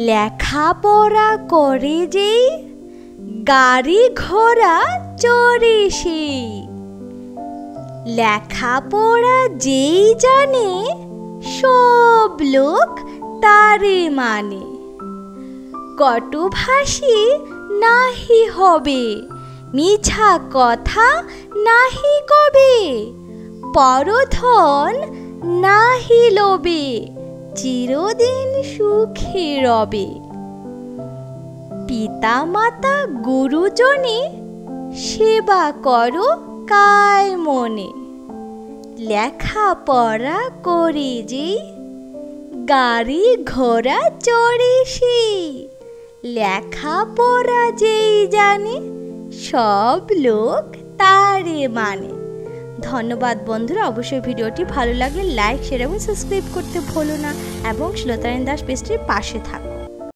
লেখাপড়া করে যেই গাড়ি ঘোড়া চড়ে সেই। লেখাপড়া যেই জানে সব লোক তারে মানে। কটুভাষী নাহি হবে, মিছা কথা নাহি কবে, পরধন নাহি লোভে, চিরদিন সুখে রবে। পিতা মাতা গুরুজনে সেবা করো কায় মনে। লেখাপড়া করে যেই গাড়ি ঘোড়া চড়ে সেই। লেখাপড়া যেই জানে সব লোক তারে মানে। ধন্যবাদ বন্ধুরা, অবশ্যই ভিডিওটি ভালো লাগলে লাইক, শেয়ার এবং সাবস্ক্রাইব করতে ভুলো না এবং শ্লোতারানী দাস পেজটির পাশে থাকো।